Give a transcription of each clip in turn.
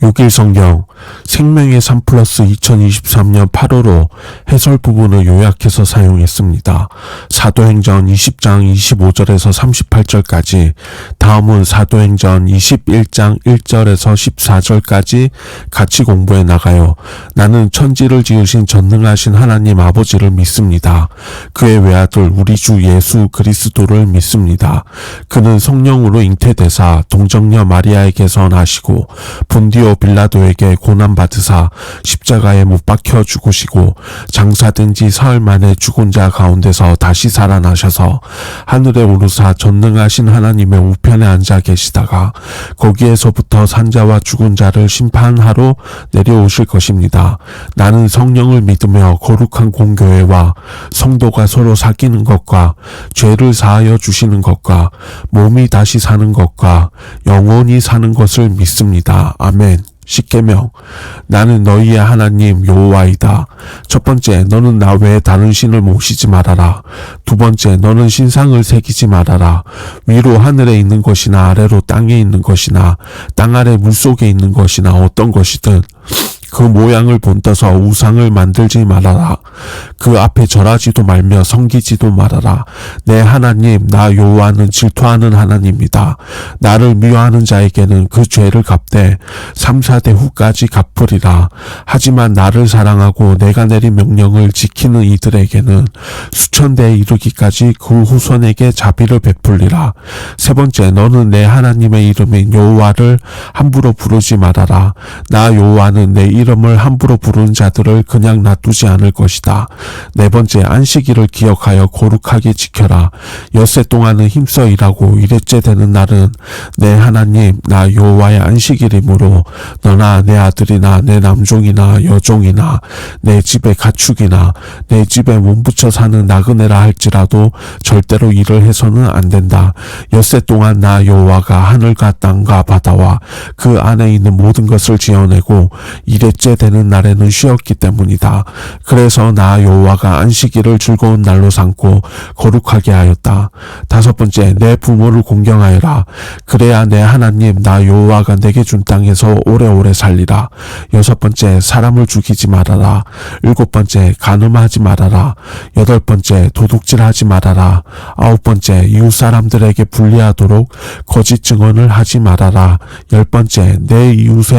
6일 성경 생명의 3플러스 2023년 8월호 해설 부분을 요약해서 사용했습니다. 사도행전 20장 25절에서 38절까지, 다음은 사도행전 21장 1절에서 14절까지 같이 공부해 나가요. 나는 천지를 지으신 전능하신 하나님 아버지를 믿습니다. 그의 외아들 우리 주 예수 그리스도를 믿습니다. 그는 성령으로 잉태되사 동정녀 마리아에게서 나시고 본디오 빌라도에게 고난받으사 십자가에 못 박혀 죽으시고 장사된 지 사흘 만에 죽은 자 가운데서 다시 살아나셔서 하늘에 오르사 전능하신 하나님의 우편에 앉아 계시다가 거기에서부터 산자와 죽은 자를 심판하러 내려오실 것입니다. 나는 성령을 믿으며 거룩한 공교회와 성도가 서로 사귀는 것과 죄를 사하여 주시는 것과 몸이 다시 사는 것과 영원히 사는 것을 믿습니다. 아멘. 십계명. 나는 너희의 하나님 여호와이다. 첫 번째, 너는 나 외에 다른 신을 모시지 말아라. 두 번째, 너는 신상을 새기지 말아라. 위로 하늘에 있는 것이나 아래로 땅에 있는 것이나 땅 아래 물속에 있는 것이나 어떤 것이든 그 모양을 본떠서 우상을 만들지 말아라. 그 앞에 절하지도 말며 섬기지도 말아라. 내 하나님 나 여호와는 질투하는 하나님이다. 나를 미워하는 자에게는 그 죄를 갚되 3, 4대 후까지 갚으리라. 하지만 나를 사랑하고 내가 내린 명령을 지키는 이들에게는 수천 대에 이르기까지 그 후손에게 자비를 베풀리라. 세 번째, 너는 내 하나님의 이름인 여호와를 함부로 부르지 말아라. 나 여호와는 내 이름을 함부로 부르는 자들을 그냥 놔두지 않을 것이다. 네 번째, 안식일을 기억하여 거룩하게 지켜라. 엿새 동안은 힘써 일하고 일회째 되는 날은 내 하나님 나 여호와의 안식일이므로 너나 내 아들이나 내 남종이나 여종이나 내 집의 가축이나 내 집에 몸붙여 사는 나그네라 할지라도 절대로 일을 해서는 안 된다. 엿새 동안 나 여호와가 하늘과 땅과 바다와 그 안에 있는 모든 것을 지어내고 일회째 되는 날에는 쉬었기 때문이다. 그래서 나 여호와가 안식일을 즐거운 날로 삼고 거룩하게 하였다. 다섯 번째, 내 부모를 공경하여라. 그래야 내 하나님 나 여호와가 내게 준 땅에서 오래오래 살리라. 여섯 번째, 사람을 죽이지 말아라. 일곱 번째, 간음하지 말아라. 여덟 번째, 도둑질하지 말아라. 아홉 번째, 이웃 사람들에게 불리하도록 거짓 증언을 하지 말아라. 열 번째, 내 이웃의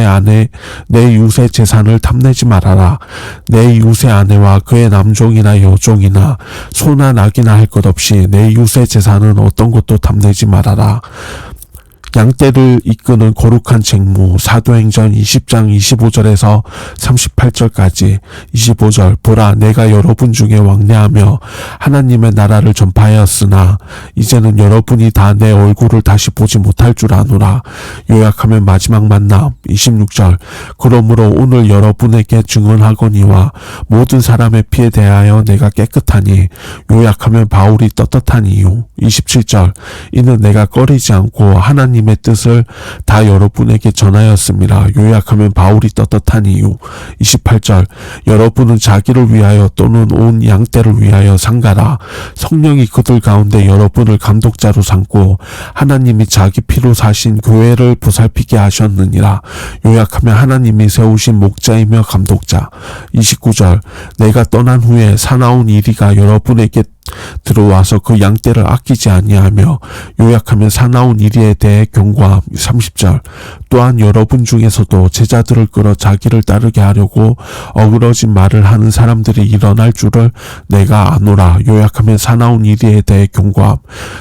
재산을 탐내지 말아라. 내 이웃의 아내와 그의 남종이나 여종이나 소나 낙이나 할 것 없이 내 이웃의 재산은 어떤 것도 탐내지 말아라. 양떼를 이끄는 거룩한 직무. 사도행전 20장 25절에서 38절까지. 25절, 보라 내가 여러분 중에 왕래하며 하나님의 나라를 전파하였으나 이제는 여러분이 다 내 얼굴을 다시 보지 못할 줄 아노라. 요약하면 마지막 만남. 26절, 그러므로 오늘 여러분에게 증언하거니와 모든 사람의 피에 대하여 내가 깨끗하니. 요약하면 바울이 떳떳한 이유. 27절, 이는 내가 꺼리지 않고 하나님의 뜻을 다 여러분에게 전하였습니다. 요약하면 바울이 떳떳한 이유. 28절, 여러분은 자기를 위하여 또는 온 양떼를 위하여 상가라. 성령이 그들 가운데 여러분을 감독자로 삼고 하나님이 자기 피로 사신 교회를 보살피게 하셨느니라. 요약하면 하나님이 세우신 목자이며 감독자. 29절, 내가 떠난 후에 사나운 이리가 여러분에게 들어와서 그 양떼를 아끼지 아니하며. 요약하면 사나운 이리에 대해 경고함. 30절, 또한 여러분 중에서도 제자들을 끌어 자기를 따르게 하려고 어그러진 말을 하는 사람들이 일어날 줄을 내가 아노라. 요약하면 사나운 이리에 대해 경고함.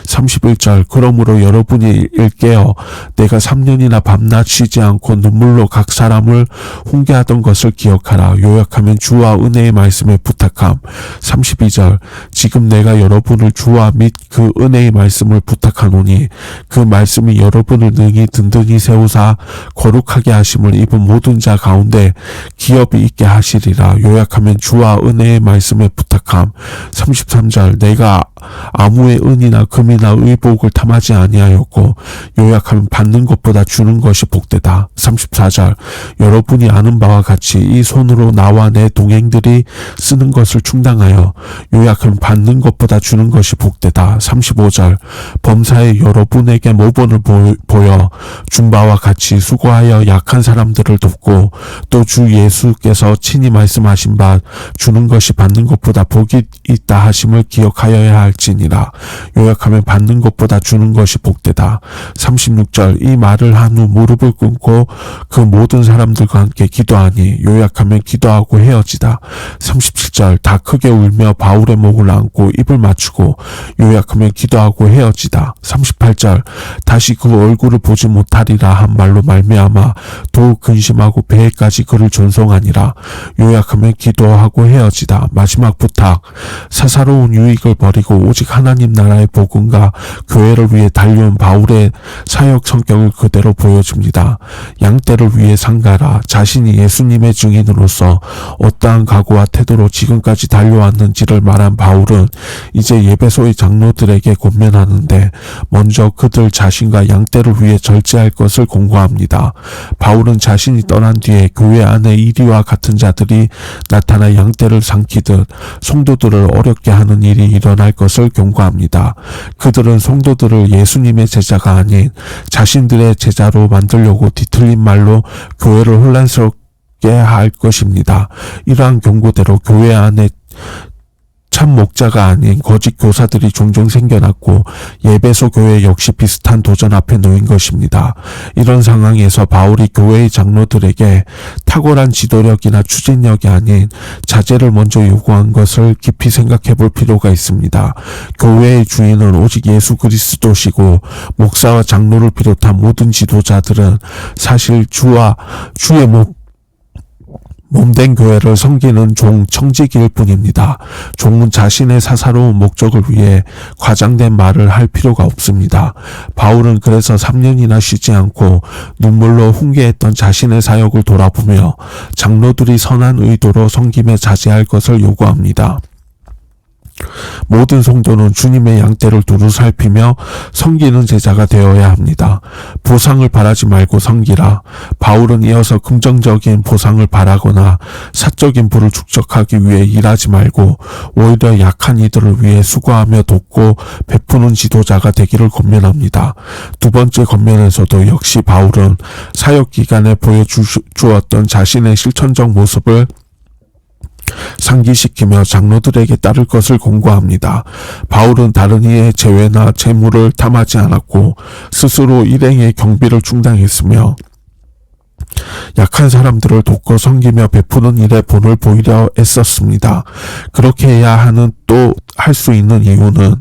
31절, 그러므로 여러분이 일깨어 내가 3년이나 밤낮 쉬지 않고 눈물로 각 사람을 훈계하던 것을 기억하라. 요약하면 주와 은혜의 말씀에 부탁함. 32절, 지금 내가 여러분을 주와 및 그 은혜의 말씀을 부탁하노니 그 말씀이 여러분을 능히 든든히 세우사 거룩하게 하심을 입은 모든 자 가운데 기업이 있게 하시리라. 요약하면 주와 은혜의 말씀에 부탁함. 33절, 내가 아무의 은이나 금이나 의복을 탐하지 아니하였고 요약하면 받는 것보다 주는 것이 복되다. 34절 여러분이 아는 바와 같이 이 손으로 나와 내 동행들이 쓰는 것을 충당하여 요약하면 받는 것보다 주는 것이 복되다. 35절 범사에 여러분에게 모본을 보여 준 바와 같이 수고하여 약한 사람들을 돕고 또 주 예수께서 친히 말씀하신 바 주는 것이 받는 것보다 복이 있다 하심을 기억하여야 할지니라. 요약하면 받는 것보다 주는 것이 복되다. 36절 이 말을 한 후 무릎을 꿇고 그 모든 사람들과 함께 기도하니 요약하면 기도하고 헤어지다. 37절 다 크게 울며 바울의 목을 안고 입을 맞추고 요약하면 기도하고 헤어지다. 38절 다시 그 얼굴을 보지 못하리라 한 말로 말미암아 더욱 근심하고 배에까지 그를 존송하니라. 요약하면 기도하고 헤어지다. 마지막 부탁 사사로운 유익을 버리고 오직 하나님 나라의 복음과 교회를 위해 달려온 바울의 사역 성격을 그대로 보여줍니다. 양떼를 위해 상가라. 자신이 예수님의 증인으로서 어떠한 각오와 태도로 지금까지 달려왔는지를 말한 바울은 이제 예배소의 장로들에게 권면하는데 먼저 그들 자신과 양떼를 위해 절제할 것을 공고합니다. 바울은 자신이 떠난 뒤에 교회 안에 이리와 같은 자들이 나타나 양떼를 삼키듯 성도들을 어렵게 하는 일이 일어날 것을 경고합니다. 그들은 성도들을 예수님의 제자가 아닌 자신들의 제자로 만들려고 뒤틀린 말로 교회를 혼란스럽게 할 것입니다. 이러한 경고대로 교회 안에 참 목자가 아닌 거짓 교사들이 종종 생겨났고 예배소 교회 역시 비슷한 도전 앞에 놓인 것입니다. 이런 상황에서 바울이 교회의 장로들에게 탁월한 지도력이나 추진력이 아닌 자제를 먼저 요구한 것을 깊이 생각해 볼 필요가 있습니다. 교회의 주인은 오직 예수 그리스도시고 목사와 장로를 비롯한 모든 지도자들은 사실 주와 주의 몸된 교회를 섬기는 종, 청지기일 뿐입니다. 종은 자신의 사사로운 목적을 위해 과장된 말을 할 필요가 없습니다. 바울은 그래서 3년이나 쉬지 않고 눈물로 훈계했던 자신의 사역을 돌아보며 장로들이 선한 의도로 섬김에 자제할 것을 요구합니다. 모든 성도는 주님의 양떼를 두루 살피며 섬기는 제자가 되어야 합니다. 보상을 바라지 말고 섬기라. 바울은 이어서 긍정적인 보상을 바라거나 사적인 부를 축적하기 위해 일하지 말고 오히려 약한 이들을 위해 수고하며 돕고 베푸는 지도자가 되기를 권면합니다. 두 번째 권면에서도 역시 바울은 사역 기간에 보여주었던 자신의 실천적 모습을 상기시키며 장로들에게 따를 것을 공고합니다. 바울은 다른 이의 재회나 재물을 탐하지 않았고 스스로 일행의 경비를 충당했으며 약한 사람들을 돕고 섬기며 베푸는 일에 본을 보이려 애썼습니다. 그렇게 해야 하는 또 할 수 있는 이유는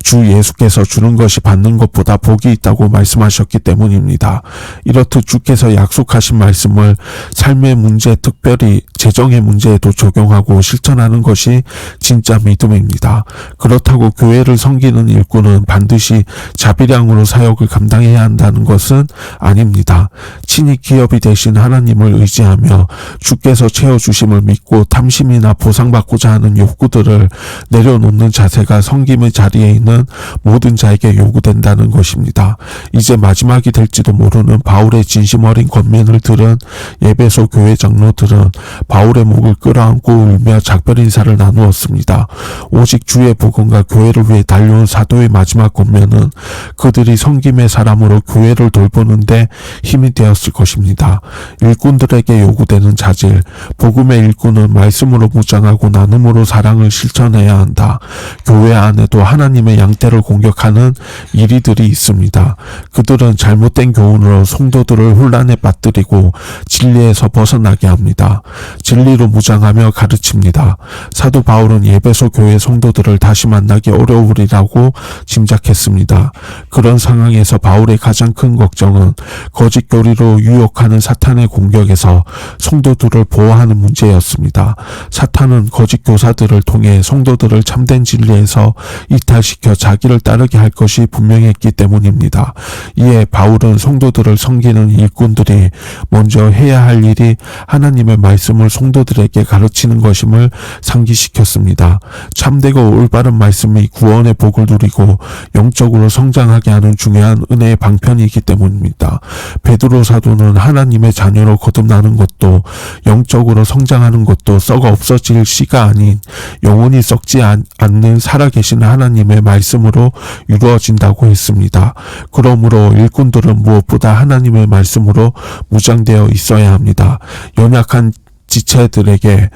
주 예수께서 주는 것이 받는 것보다 복이 있다고 말씀하셨기 때문입니다. 이렇듯 주께서 약속하신 말씀을 삶의 문제, 특별히 재정의 문제에도 적용하고 실천하는 것이 진짜 믿음입니다. 그렇다고 교회를 섬기는 일꾼은 반드시 자비량으로 사역을 감당해야 한다는 것은 아닙니다. 친히 기업이 되신 하나님을 의지하며 주께서 채워주심을 믿고 탐심이나 보상받고자 하는 욕구들을 내려놓는 자세가 섬김의 자리에 있는 모든 자에게 요구된다는 것입니다. 이제 마지막이 될지도 모르는 바울의 진심 어린 권면을 들은 예배소 교회 장로들은 바울의 목을 끌어안고 울며 작별 인사를 나누었습니다. 오직 주의 복음과 교회를 위해 달려온 사도의 마지막 권면은 그들이 섬김의 사람으로 교회를 돌보는데 힘이 되었을 것입니다. 일꾼들에게 요구되는 자질, 복음의 일꾼은 말씀으로 무장하고 나눔으로 사랑을 실천해야 한다. 교회 안에도 하나님의 양떼를 공격하는 이리들이 있습니다. 그들은 잘못된 교훈으로 성도들을 혼란에 빠뜨리고 진리에서 벗어나게 합니다. 진리로 무장하며 가르칩니다. 사도 바울은 예배소 교회 성도들을 다시 만나기 어려우리라고 짐작했습니다. 그런 상황에서 바울의 가장 큰 걱정은 거짓 교리로 유혹하는 사탄의 공격에서 성도들을 보호하는 문제였습니다. 사탄은 거짓 교사들을 통해 성도들을 참된 진리에서 이탈시켜 자기를 따르게 할 것이 분명했기 때문입니다. 이에 바울은 성도들을 섬기는 일꾼들이 먼저 해야 할 일이 하나님의 말씀을 성도들에게 가르치는 것임을 상기시켰습니다. 참되고 올바른 말씀이 구원의 복을 누리고 영적으로 성장하게 하는 중요한 은혜의 방편이기 때문입니다. 베드로 사도는 하나님의 자녀로 거듭나는 것도 영적으로 성장하는 것도 썩어 없어질 씨가 아닌 영원히 썩지 않는 살아계신 하나님의 말씀으로 이루어진다고 했습니다. 그러므로 일꾼들은 무엇보다 하나님의 말씀으로 무장되어 있어야 합니다. 연약한 지체들에게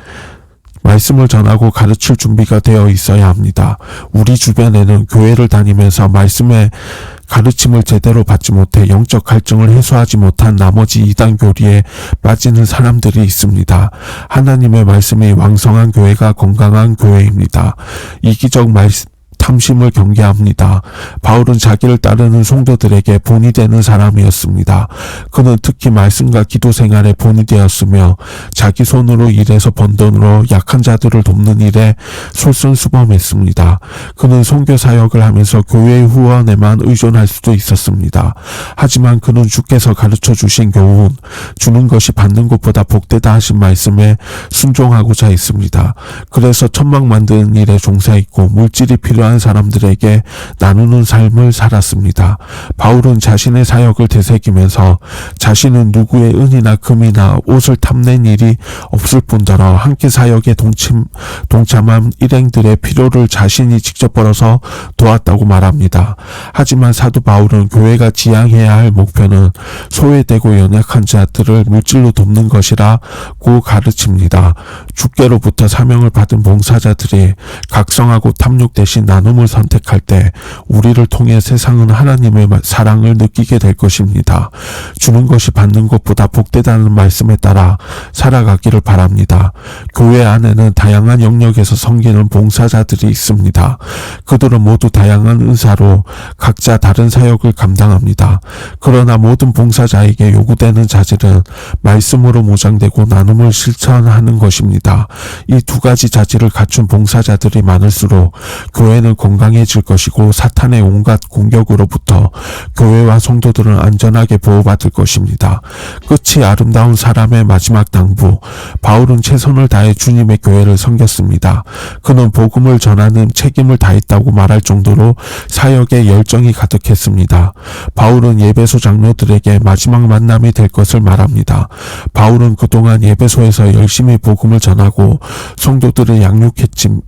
말씀을 전하고 가르칠 준비가 되어 있어야 합니다. 우리 주변에는 교회를 다니면서 말씀의 가르침을 제대로 받지 못해 영적 갈증을 해소하지 못한 나머지 이단 교리에 빠지는 사람들이 있습니다. 하나님의 말씀이 왕성한 교회가 건강한 교회입니다. 이기적 탐심을 경계합니다. 바울은 자기를 따르는 성도들에게 본이 되는 사람이었습니다. 그는 특히 말씀과 기도 생활에 본이 되었으며 자기 손으로 일해서 번 돈으로 약한 자들을 돕는 일에 솔선수범했습니다. 그는 선교 사역을 하면서 교회의 후원에만 의존할 수도 있었습니다. 하지만 그는 주께서 가르쳐 주신 교훈, 주는 것이 받는 것보다 복되다 하신 말씀에 순종하고자 했습니다. 그래서 천막 만드는 일에 종사했고 물질이 필요한 사람들에게 나누는 삶을 살았습니다. 바울은 자신의 사역을 되새기면서 자신은 누구의 은이나 금이나 옷을 탐낸 일이 없을 뿐더러 함께 사역에 동참한 일행들의 필요를 자신이 직접 벌어서 도왔다고 말합니다. 하지만 사도 바울은 교회가 지향해야 할 목표는 소외되고 연약한 자들을 물질로 돕는 것이라고 가르칩니다. 주께로부터 사명을 받은 봉사자들이 각성하고 탐욕 대신 나눔을 선택할 때 우리를 통해 세상은 하나님의 사랑을 느끼게 될 것입니다. 주는 것이 받는 것보다 복되다는 말씀에 따라 살아가기를 바랍니다. 교회 안에는 다양한 영역에서 섬기는 봉사자들이 있습니다. 그들은 모두 다양한 은사로 각자 다른 사역을 감당합니다. 그러나 모든 봉사자에게 요구되는 자질은 말씀으로 무장되고 나눔을 실천하는 것입니다. 이 두 가지 자질을 갖춘 봉사자들이 많을수록 교회는 건강해질 것이고 사탄의 온갖 공격으로부터 교회와 성도들은 안전하게 보호받을 것입니다. 끝이 아름다운 사람의 마지막 당부. 바울은 최선을 다해 주님의 교회를 섬겼습니다. 그는 복음을 전하는 책임을 다했다고 말할 정도로 사역에 열정이 가득했습니다. 바울은 예배소 장로들에게 마지막 만남이 될 것을 말합니다. 바울은 그동안 예배소에서 열심히 복음을 전하고 성도들을 양육했지만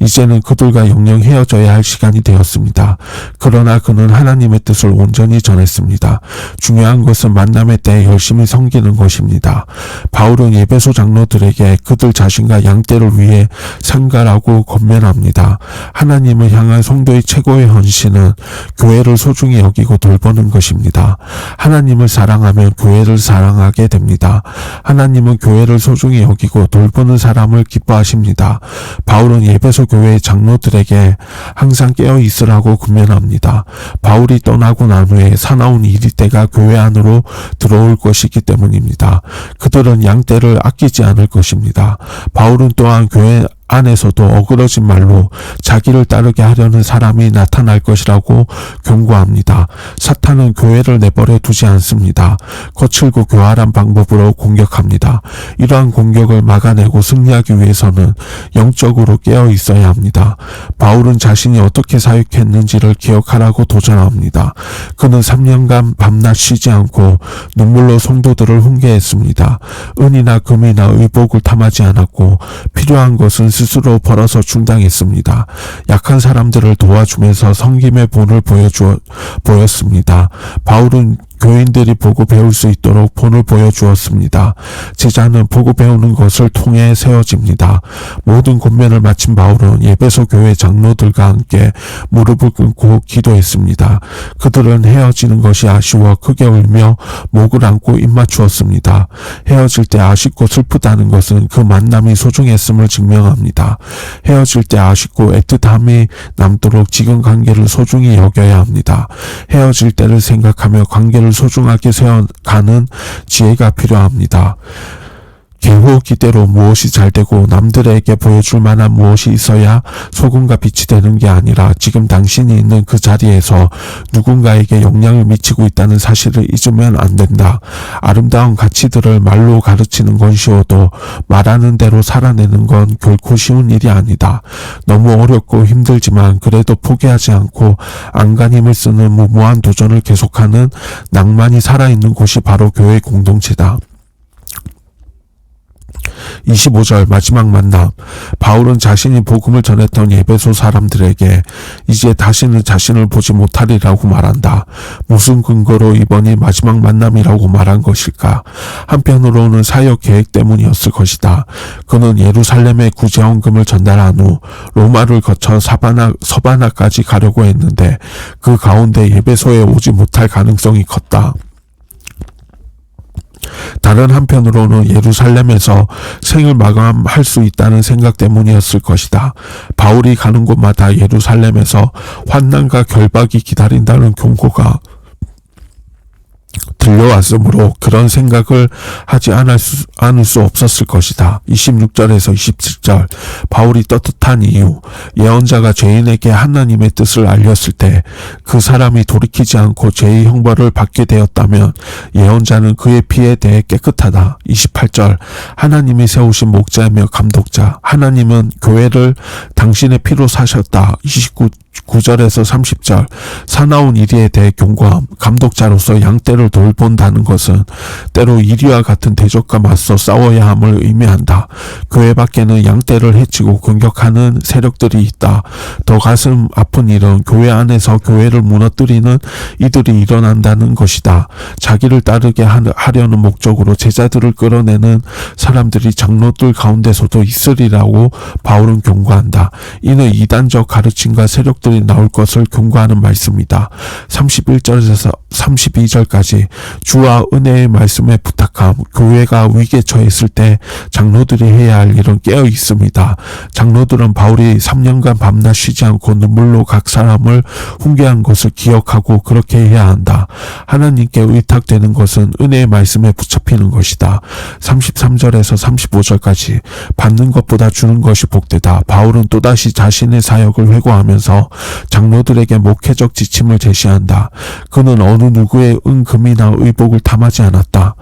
이제는 그들과 영영 헤어져야 할 시간이 되었습니다. 그러나 그는 하나님의 뜻을 온전히 전했습니다. 중요한 것은 만남의 때 열심히 섬기는 것입니다. 바울은 예배소 장로들에게 그들 자신과 양떼를 위해 상가라고 권면합니다. 하나님을 향한 성도의 최고의 헌신은 교회를 소중히 여기고 돌보는 것입니다. 하나님을 사랑하면 교회를 사랑하게 됩니다. 하나님은 교회를 소중히 여기고 돌보는 사람을 기뻐하십니다. 바울은 예배소 교회의 장로들에게 항상 깨어 있으라고 권면합니다. 바울이 떠나고 난 후에 사나운 이리떼가 교회 안으로 들어올 것이기 때문입니다. 그들은 양떼를 아끼지 않을 것입니다. 바울은 또한 교회 안에서도 어그러진 말로 자기를 따르게 하려는 사람이 나타날 것이라고 경고합니다. 사탄은 교회를 내버려 두지 않습니다. 거칠고 교활한 방법으로 공격합니다. 이러한 공격을 막아내고 승리하기 위해서는 영적으로 깨어 있어야 합니다. 바울은 자신이 어떻게 사역했는지를 기억하라고 도전합니다. 그는 3년간 밤낮 쉬지 않고 눈물로 성도들을 훈계했습니다. 은이나 금이나 의복을 탐하지 않았고 필요한 것은 스스로 벌어서 충당했습니다. 약한 사람들을 도와주면서 섬김의 본을 보였습니다. 바울은 교인들이 보고 배울 수 있도록 본을 보여주었습니다. 제자는 보고 배우는 것을 통해 세워집니다. 모든 권면을 마친 바울은 예배소 교회 장로들과 함께 무릎을 꿇고 기도했습니다. 그들은 헤어지는 것이 아쉬워 크게 울며 목을 안고 입맞추었습니다. 헤어질 때 아쉽고 슬프다는 것은 그 만남이 소중했음을 증명합니다. 헤어질 때 아쉽고 애틋함이 남도록 지금 관계를 소중히 여겨야 합니다. 헤어질 때를 생각하며 관계를 자신을 소중하게 세워가는 지혜가 필요합니다. 계호 기대로 무엇이 잘되고 남들에게 보여줄 만한 무엇이 있어야 소금과 빛이 되는 게 아니라 지금 당신이 있는 그 자리에서 누군가에게 영향을 미치고 있다는 사실을 잊으면 안 된다. 아름다운 가치들을 말로 가르치는 건 쉬워도 말하는 대로 살아내는 건 결코 쉬운 일이 아니다. 너무 어렵고 힘들지만 그래도 포기하지 않고 안간힘을 쓰는 무모한 도전을 계속하는 낭만이 살아있는 곳이 바로 교회 공동체다. 25절 마지막 만남. 바울은 자신이 복음을 전했던 에베소 사람들에게 이제 다시는 자신을 보지 못하리라고 말한다. 무슨 근거로 이번이 마지막 만남이라고 말한 것일까? 한편으로는 사역 계획 때문이었을 것이다. 그는 예루살렘에 구제헌금을 전달한 후 로마를 거쳐 서바나까지 가려고 했는데 그 가운데 에베소에 오지 못할 가능성이 컸다. 다른 한편으로는 예루살렘에서 생을 마감할 수 있다는 생각 때문이었을 것이다. 바울이 가는 곳마다 예루살렘에서 환난과 결박이 기다린다는 경고가 들려왔으므로 그런 생각을 하지 않을 수 없었을 것이다. 26절에서 27절 바울이 떳떳한 이유. 예언자가 죄인에게 하나님의 뜻을 알렸을 때 그 사람이 돌이키지 않고 죄의 형벌을 받게 되었다면 예언자는 그의 피에 대해 깨끗하다. 28절 하나님이 세우신 목자이며 감독자. 하나님은 교회를 당신의 피로 사셨다. 29절에서 30절 사나운 이리에 대해 경고함. 감독자로서 양떼를 돌본다는 것은 때로 이리와 같은 대적과 맞서 싸워야 함을 의미한다. 교회 밖에는 양떼를 해치고 공격하는 세력들이 있다. 더 가슴 아픈 일은 교회 안에서 교회를 무너뜨리는 이들이 일어난다는 것이다. 자기를 따르게 하려는 목적으로 제자들을 끌어내는 사람들이 장로들 가운데서도 있으리라고 바울은 경고한다. 이는 이단적 가르침과 세력들이 나올 것을 경고하는 말씀이다. 31절에서 32절까지 주와 은혜의 말씀에 부탁함. 교회가 위기에 처했을 때 장로들이 해야 할 일은 깨어 있습니다. 장로들은 바울이 3년간 밤낮 쉬지 않고 눈물로 각 사람을 훈계한 것을 기억하고 그렇게 해야 한다. 하나님께 의탁되는 것은 은혜의 말씀에 붙잡히는 것이다. 33절에서 35절까지 받는 것보다 주는 것이 복되다. 바울은 또다시 자신의 사역을 회고하면서 장로들에게 목회적 지침을 제시한다. 그는 어느 누구의 은금이나 의복을 탐하지 않았다.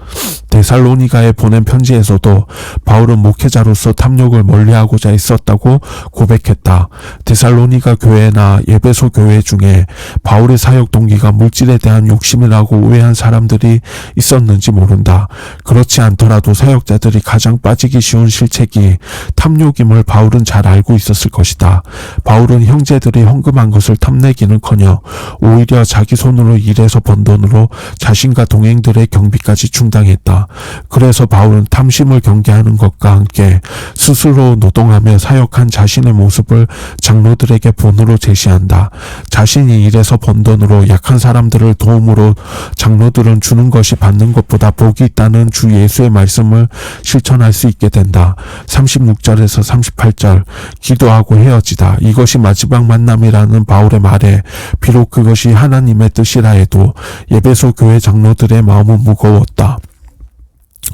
데살로니가에 보낸 편지에서도 바울은 목회자로서 탐욕을 멀리하고자 했었다고 고백했다. 데살로니가 교회나 에베소 교회 중에 바울의 사역 동기가 물질에 대한 욕심이라고 오해한 사람들이 있었는지 모른다. 그렇지 않더라도 사역자들이 가장 빠지기 쉬운 실책이 탐욕임을 바울은 잘 알고 있었을 것이다. 바울은 형제들이 헌금한 것을 탐내기는커녕 오히려 자기 손으로 일해서 번 돈으로 자신과 동행들의 경비까지 충당했다. 그래서 바울은 탐심을 경계하는 것과 함께 스스로 노동하며 사역한 자신의 모습을 장로들에게 본으로 제시한다. 자신이 일해서 번 돈으로 약한 사람들을 도움으로 장로들은 주는 것이 받는 것보다 복이 있다는 주 예수의 말씀을 실천할 수 있게 된다. 36절에서 38절 기도하고 헤어지다. 이것이 마지막 만남이라는 바울의 말에 비록 그것이 하나님의 뜻이라 해도 에베소 교회 장로들의 마음은 무거웠다.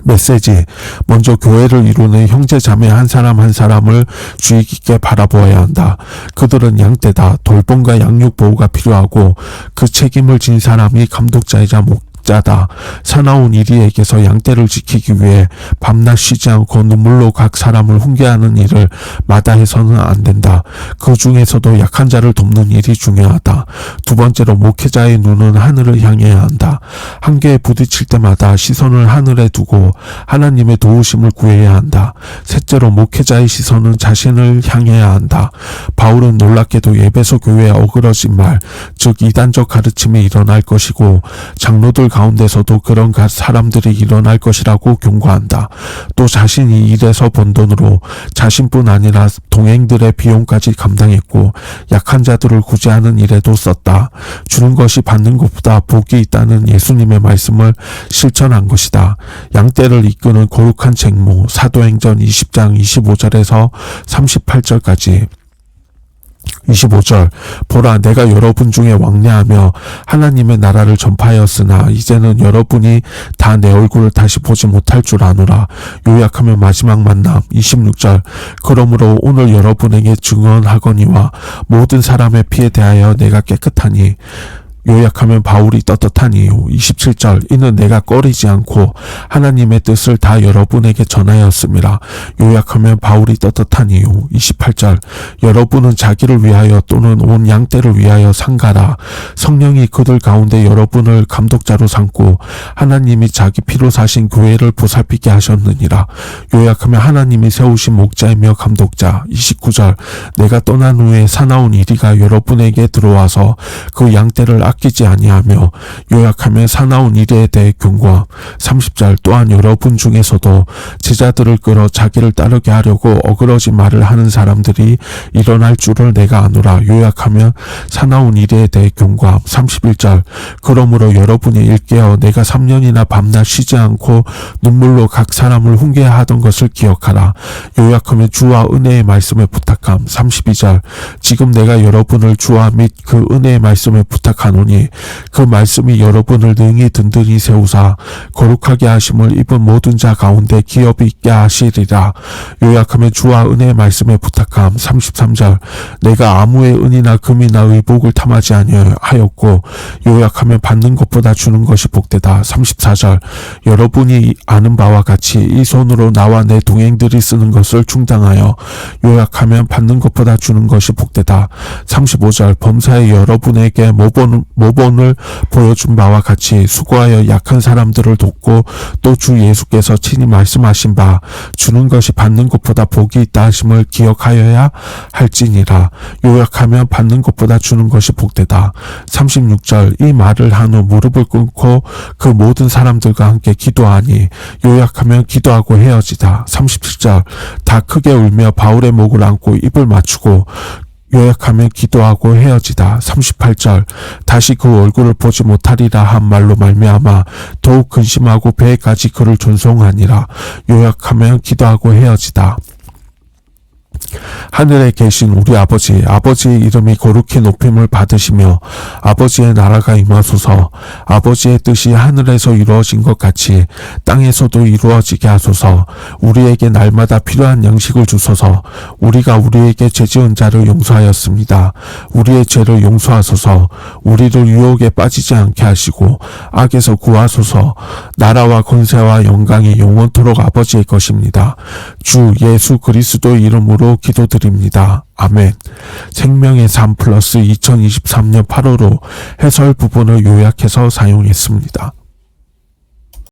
메시지. 먼저 교회를 이루는 형제 자매 한 사람 한 사람을 주의 깊게 바라보아야 한다. 그들은 양떼다. 돌봄과 양육 보호가 필요하고 그 책임을 진 사람이 감독자이자 목자다. 사나운 이리에게서 양떼를 지키기 위해 밤낮 쉬지 않고 눈물로 각 사람을 훈계하는 일을 마다해서는 안 된다. 그 중에서도 약한 자를 돕는 일이 중요하다. 두 번째로 목회자의 눈은 하늘을 향해야 한다. 한계에 부딪힐 때마다 시선을 하늘에 두고 하나님의 도우심을 구해야 한다. 셋째로 목회자의 시선은 자신을 향해야 한다. 바울은 놀랍게도 에베소 교회에 어그러진 말, 즉 이단적 가르침이 일어날 것이고 장로들 가운데서도 그런 사람들이 일어날 것이라고 경고한다. 또 자신이 일해서 번 돈으로 자신뿐 아니라 동행들의 비용까지 감당했고 약한 자들을 구제하는 일에도 썼다. 주는 것이 받는 것보다 복이 있다는 예수님의 말씀을 실천한 것이다. 양떼를 이끄는 거룩한 책무. 사도행전 20장 25절에서 38절까지 25절 보라 내가 여러분 중에 왕래하며 하나님의 나라를 전파하였으나 이제는 여러분이 다 내 얼굴을 다시 보지 못할 줄 아노라. 요약하면 마지막 만남. 26절 그러므로 오늘 여러분에게 증언하거니와 모든 사람의 피에 대하여 내가 깨끗하니 요약하면 바울이 떳떳하니. 27절 이는 내가 꺼리지 않고 하나님의 뜻을 다 여러분에게 전하였습니다. 요약하면 바울이 떳떳하니. 28절 여러분은 자기를 위하여 또는 온 양떼를 위하여 상가라. 성령이 그들 가운데 여러분을 감독자로 삼고 하나님이 자기 피로 사신 교회를 보살피게 하셨느니라. 요약하면 하나님이 세우신 목자이며 감독자. 29절 내가 떠난 후에 사나운 이리가 여러분에게 들어와서 그 양떼를 아끼지 아니하며. 요약하면 사나운 일에 대해 경고함. 30절 또한 여러분 중에서도 제자들을 끌어 자기를 따르게 하려고 어그러진 말을 하는 사람들이 일어날 줄을 내가 아노라. 요약하면 사나운 일에 대해 경고함. 31절 그러므로 여러분이 일깨어 내가 3년이나 밤낮 쉬지 않고 눈물로 각 사람을 훈계하던 것을 기억하라. 요약하면 주와 은혜의 말씀에 부탁함. 32절 지금 내가 여러분을 주와 및 그 은혜의 말씀에 부탁하노니 그 말씀이 여러분을 능히 든든히 세우사 거룩하게 하심을 입은 모든 자 가운데 기업이 있게 하시리라. 요약하면 주와 은혜의 말씀에 부탁함. 33절 내가 아무의 은이나 금이나 의복을 탐하지 아니하였고. 요약하면 받는 것보다 주는 것이 복되다. 34절 여러분이 아는 바와 같이 이 손으로 나와 내 동행들이 쓰는 것을 충당하여. 요약하면 받는 것보다 주는 것이 복되다. 35절 범사에 여러분에게 모본을 보여준 바와 같이 수고하여 약한 사람들을 돕고 또 주 예수께서 친히 말씀하신 바 주는 것이 받는 것보다 복이 있다 하심을 기억하여야 할지니라. 요약하면 받는 것보다 주는 것이 복되다. 36절 이 말을 한 후 무릎을 꿇고 그 모든 사람들과 함께 기도하니. 요약하면 기도하고 헤어지다. 37절 다 크게 울며 바울의 목을 안고 입을 맞추고. 요약하면 기도하고 헤어지다. 38절 다시 그 얼굴을 보지 못하리라 한 말로 말미암아 더욱 근심하고 배에까지 그를 존송하니라. 요약하면 기도하고 헤어지다. 하늘에 계신 우리 아버지의 이름이 거룩히 높임을 받으시며 아버지의 나라가 임하소서. 아버지의 뜻이 하늘에서 이루어진 것 같이 땅에서도 이루어지게 하소서. 우리에게 날마다 필요한 양식을 주소서. 우리가 우리에게 죄지은 자를 용서하였습니다. 우리의 죄를 용서하소서. 우리를 유혹에 빠지지 않게 하시고 악에서 구하소서. 나라와 권세와 영광이 영원토록 아버지의 것입니다. 주 예수 그리스도의 이름으로 기도드립니다. 아멘. 생명의 삶 플러스 2023년 8월호 해설 부분을 요약해서 사용했습니다.